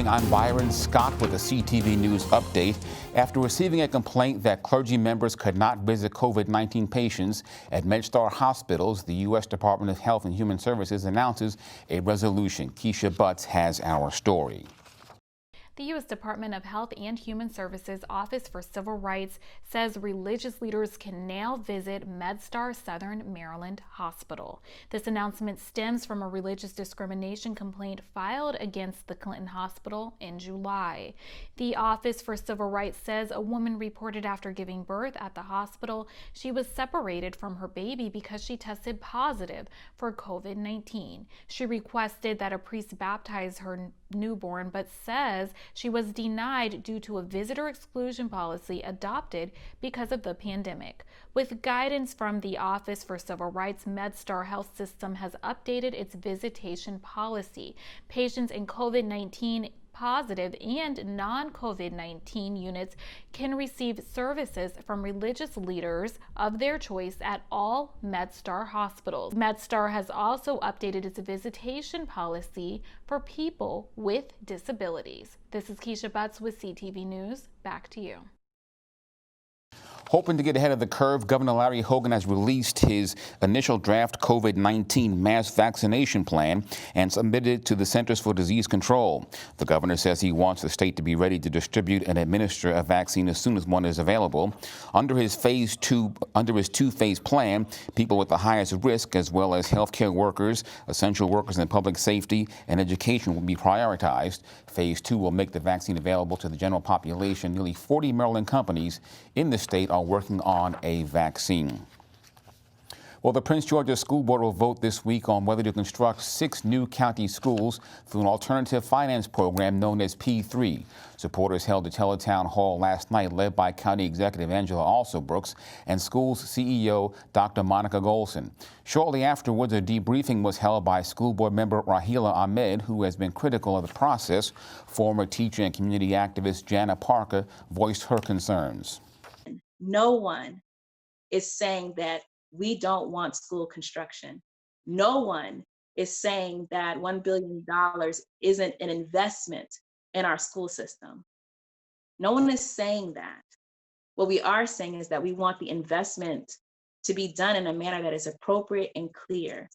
morning, I'm Byron Scott with a CTV News update. After receiving a complaint that clergy members could not visit COVID-19 patients at MedStar hospitals, the U.S. Department of Health and Human Services announces a resolution. Keisha Butts has our story. The U.S. Department of Health and Human Services Office for Civil Rights says religious leaders can now visit MedStar Southern Maryland Hospital. This announcement stems from a religious discrimination complaint filed against the Clinton Hospital in July. The Office for Civil Rights says a woman reported after giving birth at the hospital she was separated from her baby because she tested positive for COVID-19. She requested that a priest baptize her newborn, but says she was denied due to a visitor exclusion policy adopted because of the pandemic. With guidance from the Office for Civil Rights, MedStar Health System has updated its visitation policy. Patients in COVID-19 positive and non-COVID-19 units can receive services from religious leaders of their choice at all MedStar hospitals. MedStar has also updated its visitation policy for people with disabilities. This is Keisha Butts with CTV News. Back to you. Hoping to get ahead of the curve, Governor Larry Hogan has released his initial draft COVID-19 mass vaccination plan and submitted it to the Centers for Disease Control. The governor says he wants the state to be ready to distribute and administer a vaccine as soon as one is available. Under his two-phase plan, people with the highest risk, as well as healthcare workers, essential workers in public safety, and education will be prioritized. Phase 2 will make the vaccine available to the general population. Nearly 40 Maryland companies in the state are working on a vaccine. Well, the Prince George's School Board will vote this week on whether to construct 6 new county schools through an alternative finance program known as P3. Supporters held a teletown hall last night led by County Executive Angela Alsobrooks and schools CEO Dr. Monica Golson. Shortly afterwards, a debriefing was held by school board member Rahila Ahmed, who has been critical of the process. Former teacher and community activist Jana Parker voiced her concerns. No one is saying that we don't want school construction. No one is saying that $1 billion isn't an investment in our school system. No one is saying that. What we are saying is that we want the investment to be done in a manner that is appropriate and clear.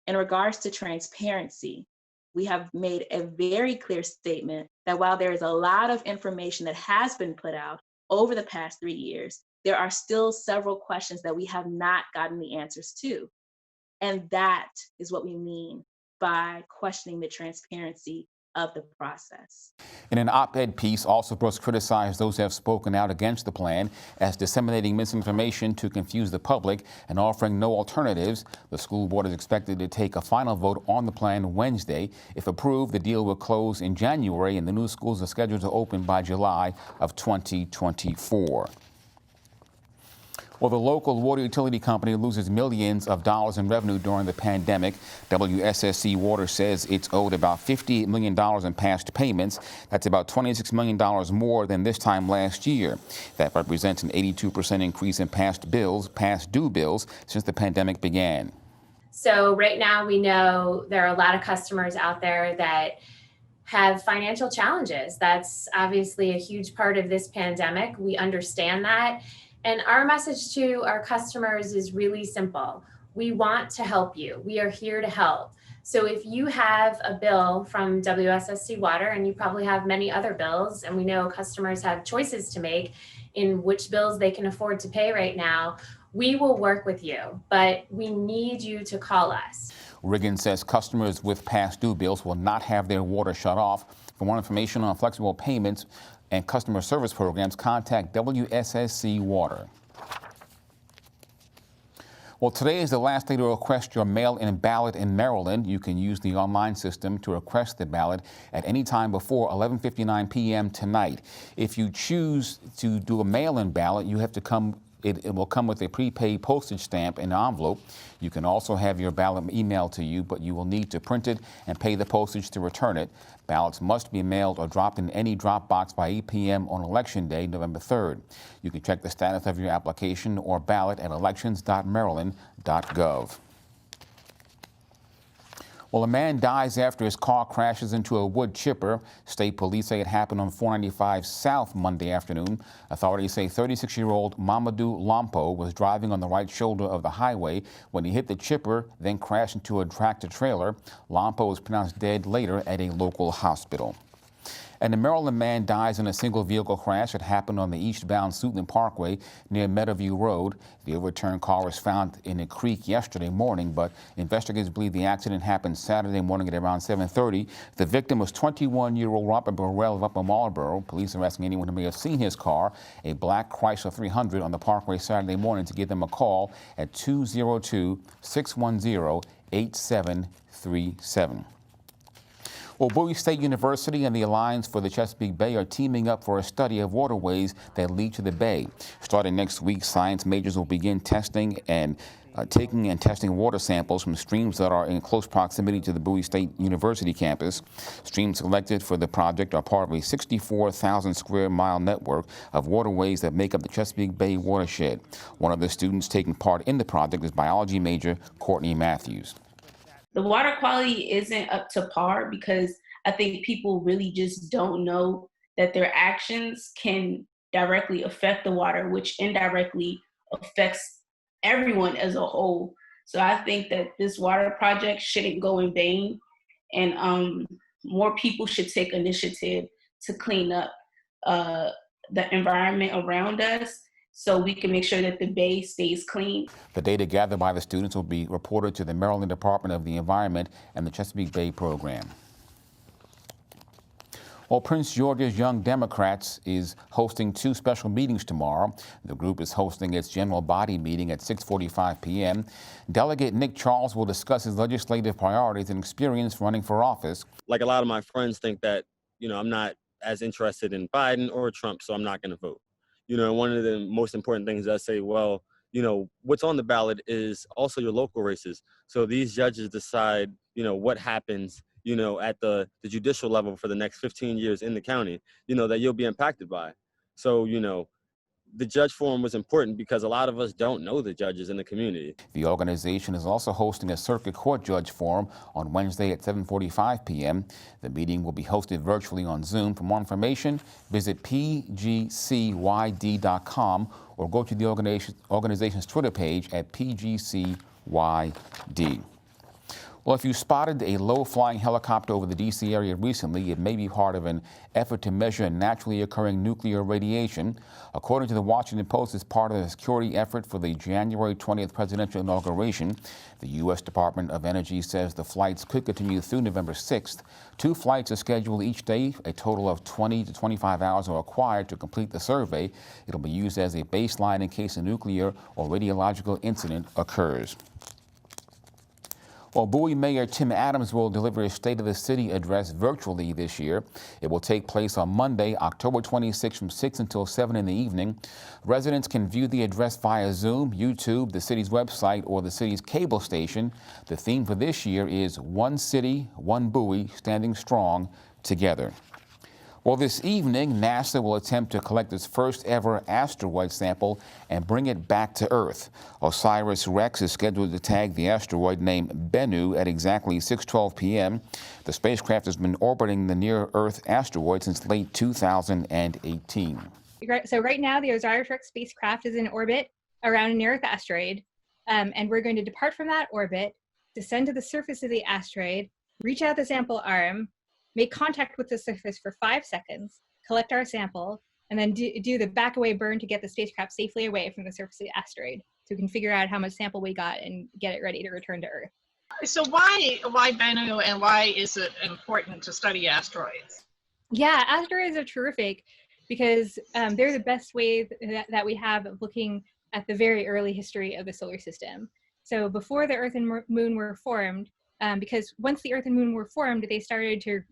In regards to transparency, we have made a very clear statement that while there is a lot of information that has been put out over the past 3 years, there are still several questions that we have not gotten the answers to. And that is what we mean by questioning the transparency of the process. In an op-ed piece, Alsobrooks criticized those who have spoken out against the plan as disseminating misinformation to confuse the public and offering no alternatives. The school board is expected to take a final vote on the plan Wednesday. If approved, the deal will close in January and the new schools are scheduled to open by July of 2024. Well, the local water utility company loses millions of dollars in revenue during the pandemic. WSSC Water says it's owed about $58 million in past payments. That's about $26 million more than this time last year. That represents an 82% increase in past due bills, since the pandemic began. So right now we know there are a lot of customers out there that have financial challenges. That's obviously a huge part of this pandemic. We understand that. And our message to our customers is really simple. We want to help you. We are here to help. So if you have a bill from WSSC Water, and you probably have many other bills, and we know customers have choices to make in which bills they can afford to pay right now, we will work with you, but we need you to call us. Riggins says customers with past due bills will not have their water shut off. For more information on flexible payments and customer service programs, contact WSSC Water. Well, today is the last day to request your mail-in ballot in Maryland. You can use the online system to request the ballot at any time before 11:59 p.m. tonight. If you choose to do a mail-in ballot, you have to come. It will come with a prepaid postage stamp and envelope. You can also have your ballot emailed to you, but you will need to print it and pay the postage to return it. Ballots must be mailed or dropped in any drop box by 8 p.m. on Election Day, November 3rd. You can check the status of your application or ballot at elections.maryland.gov. Well, a man dies after his car crashes into a wood chipper. State police say it happened on 495 South Monday afternoon. Authorities say 36-year-old Mamadou Lampo was driving on the right shoulder of the highway when he hit the chipper, then crashed into a tractor trailer. Lampo was pronounced dead later at a local hospital. And a Maryland man dies in a single vehicle crash that happened on the eastbound Suitland Parkway near Meadowview Road. The overturned car was found in a creek yesterday morning, but investigators believe the accident happened Saturday morning at around 7:30. The victim was 21-year-old Robert Burrell of Upper Marlboro. Police are asking anyone who may have seen his car, a black Chrysler 300, on the parkway Saturday morning to give them a call at 202-610-8737. Well, Bowie State University and the Alliance for the Chesapeake Bay are teaming up for a study of waterways that lead to the bay. Starting next week, science majors will begin taking and testing water samples from streams that are in close proximity to the Bowie State University campus. Streams selected for the project are part of a 64,000 square mile network of waterways that make up the Chesapeake Bay watershed. One of the students taking part in the project is biology major Courtney Matthews. The water quality isn't up to par because I think people really just don't know that their actions can directly affect the water, which indirectly affects everyone as a whole. So I think that this water project shouldn't go in vain, and more people should take initiative to clean up the environment around us, so we can make sure that the bay stays clean. The data gathered by the students will be reported to the Maryland Department of the Environment and the Chesapeake Bay program. Well, Prince George's Young Democrats is hosting two special meetings tomorrow. The group is hosting its general body meeting at 6:45 p.m. Delegate Nick Charles will discuss his legislative priorities and experience running for office. Like a lot of my friends think that, I'm not as interested in Biden or Trump, so I'm not going to vote. One of the most important things I say, well, what's on the ballot is also your local races. So these judges decide, what happens, at the judicial level for the next 15 years in the county, that you'll be impacted by. So, the judge forum was important because a lot of us don't know the judges in the community. The organization is also hosting a circuit court judge forum on Wednesday at 7:45 p.m. The meeting will be hosted virtually on Zoom. For more information, visit pgcyd.com or go to the organization's Twitter page at pgcyd. Well, if you spotted a low-flying helicopter over the D.C. area recently, it may be part of an effort to measure naturally occurring nuclear radiation. According to the Washington Post, it's part of a security effort for the January 20th presidential inauguration. The U.S. Department of Energy says the flights could continue through November 6th. 2 flights are scheduled each day. A total of 20 to 25 hours are required to complete the survey. It'll be used as a baseline in case a nuclear or radiological incident occurs. Well, Bowie Mayor Tim Adams will deliver a State of the City address virtually this year. It will take place on Monday, October 26 from 6 until 7 in the evening. Residents can view the address via Zoom, YouTube, the city's website, or the city's cable station. The theme for this year is One City, One Bowie, Standing Strong Together. Well, this evening, NASA will attempt to collect its first ever asteroid sample and bring it back to Earth. OSIRIS-REx is scheduled to tag the asteroid named Bennu at exactly 6:12 p.m. The spacecraft has been orbiting the near-Earth asteroid since late 2018. So right now, the OSIRIS-REx spacecraft is in orbit around a near-Earth asteroid, and we're going to depart from that orbit, descend to the surface of the asteroid, reach out the sample arm, make contact with the surface for 5 seconds, collect our sample, and then do the back-away burn to get the spacecraft safely away from the surface of the asteroid, so we can figure out how much sample we got and get it ready to return to Earth. So why Bennu, and why is it important to study asteroids? Yeah, asteroids are terrific because they're the best way that we have of looking at the very early history of the solar system. So before the Earth and Moon were formed, because once the Earth and Moon were formed, they started to,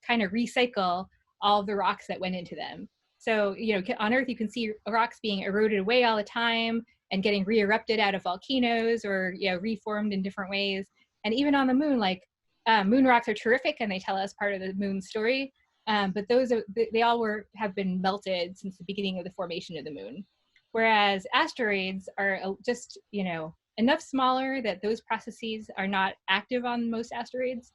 kind of recycle all of the rocks that went into them. So, on Earth, you can see rocks being eroded away all the time and getting re-erupted out of volcanoes or, reformed in different ways. And even on the Moon, moon rocks are terrific and they tell us part of the Moon's story. But they all have been melted since the beginning of the formation of the Moon. Whereas asteroids are just, enough smaller that those processes are not active on most asteroids.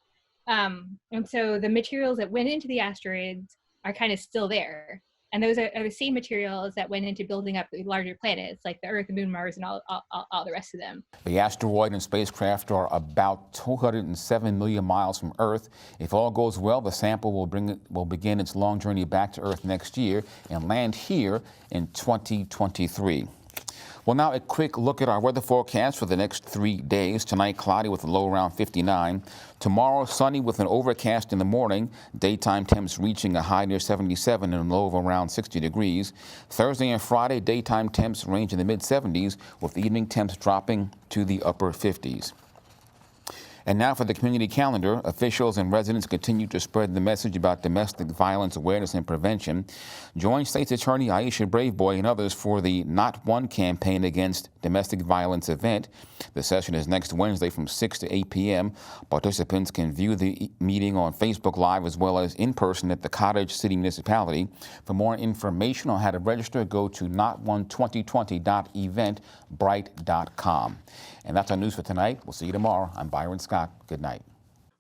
And so the materials that went into the asteroids are kind of still there. And those are the same materials that went into building up the larger planets, like the Earth, the Moon, Mars, and all the rest of them. The asteroid and spacecraft are about 207 million miles from Earth. If all goes well, the sample will begin its long journey back to Earth next year and land here in 2023. Well, now a quick look at our weather forecast for the next 3 days. Tonight, cloudy with a low around 59. Tomorrow, sunny with an overcast in the morning. Daytime temps reaching a high near 77 and a low of around 60 degrees. Thursday and Friday, daytime temps range in the mid-70s with evening temps dropping to the upper 50s. And now for the community calendar, officials and residents continue to spread the message about domestic violence awareness and prevention. Join State's Attorney Aisha Braveboy and others for the Not One campaign against domestic violence event. The session is next Wednesday from 6 to 8 p.m. Participants can view the meeting on Facebook Live as well as in person at the Cottage City Municipality. For more information on how to register, go to not12020.eventbrite.com. And that's our news for tonight. We'll see you tomorrow. I'm Byron Scott. Good night.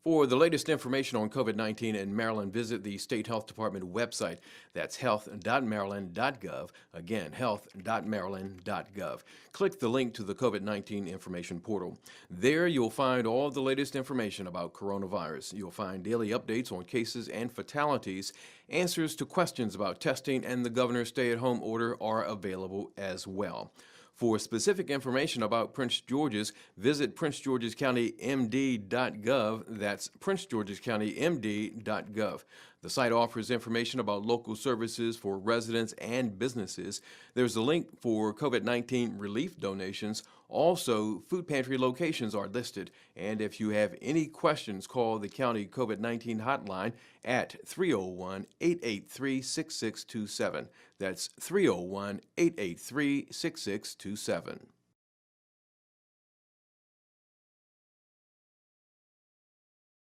For the latest information on COVID-19 in Maryland, visit the State Health Department website. That's health.maryland.gov. Again, health.maryland.gov. Click the link to the COVID-19 information portal. There you'll find all of the latest information about coronavirus. You'll find daily updates on cases and fatalities. Answers to questions about testing and the governor's stay-at-home order are available as well. For specific information about Prince George's, visit PrinceGeorgesCountyMD.GOV. That's PrinceGeorgesCountyMD.GOV. The site offers information about local services for residents and businesses. There's a link for COVID-19 relief donations. Also, food pantry locations are listed. And if you have any questions, call the county COVID-19 hotline at 301-883-6627. That's 301-883-6627.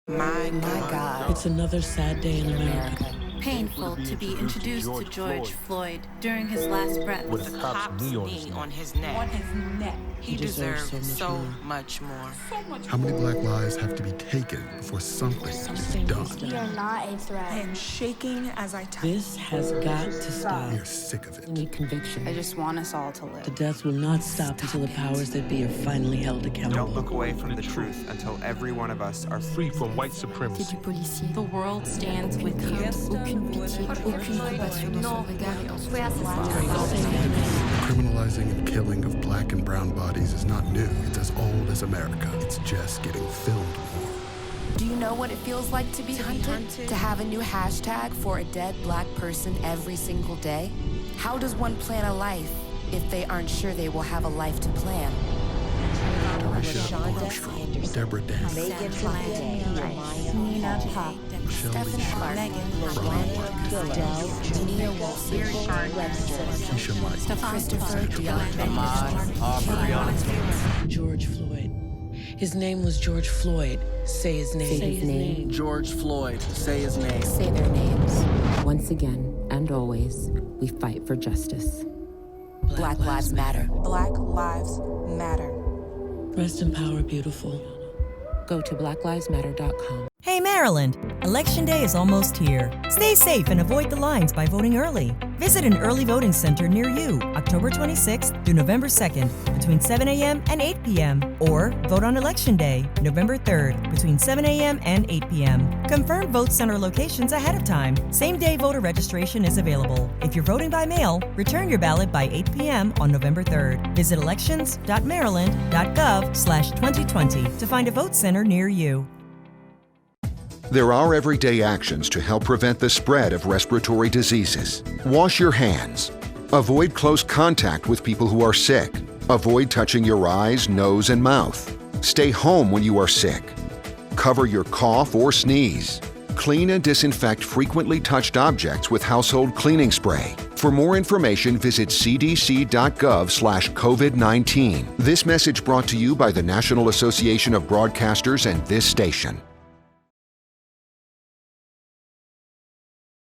My God. It's another sad day in America. Painful to be introduced to George Floyd during his last breath. With a cop's knee on his neck. He deserves so much more. How many black lives have to be taken before something is done? We are not a threat. I am shaking as I type. This has got to stop. We are sick of it. We need conviction. I just want us all to live. The deaths will not stop until the powers that be are finally held accountable. Don't look away from the truth until every one of us are free from white supremacy. The world stands with you. Aucune pitié, aucune compassion dans son regard. Criminalizing and killing of black and brown bodies is not new. It's as old as America. It's just getting filmed more. Do you know what it feels like to be hunted? To have a new hashtag for a dead black person every single day? How does one plan a life if they aren't sure they will have a life to plan? Tarisha Armstrong, Deborah Dance, Nina Pop, Stephen Clark, Megan Nia Wilson, Keisha Mike, Christopher Dion, George Floyd. His name was George Floyd. Say his name. Say his name. George Floyd. Say his name. Say their names. Once again and always, we fight for justice. Black Lives Matter. Black Lives Matter. Rest in power, beautiful. Go to blacklivesmatter.com. Hey Maryland, Election Day is almost here. Stay safe and avoid the lines by voting early. Visit an early voting center near you October 26th through November 2nd between 7 a.m. and 8 p.m. Or vote on Election Day, November 3rd between 7 a.m. and 8 p.m. Confirm vote center locations ahead of time. Same-day voter registration is available. If you're voting by mail, return your ballot by 8 p.m. on November 3rd. Visit elections.maryland.gov/2020 to find a vote center near you. There are everyday actions to help prevent the spread of respiratory diseases. Wash your hands. Avoid close contact with people who are sick. Avoid touching your eyes, nose, and mouth. Stay home when you are sick. Cover your cough or sneeze. Clean and disinfect frequently touched objects with household cleaning spray. For more information, visit cdc.gov/COVID-19. This message brought to you by the National Association of Broadcasters and this station.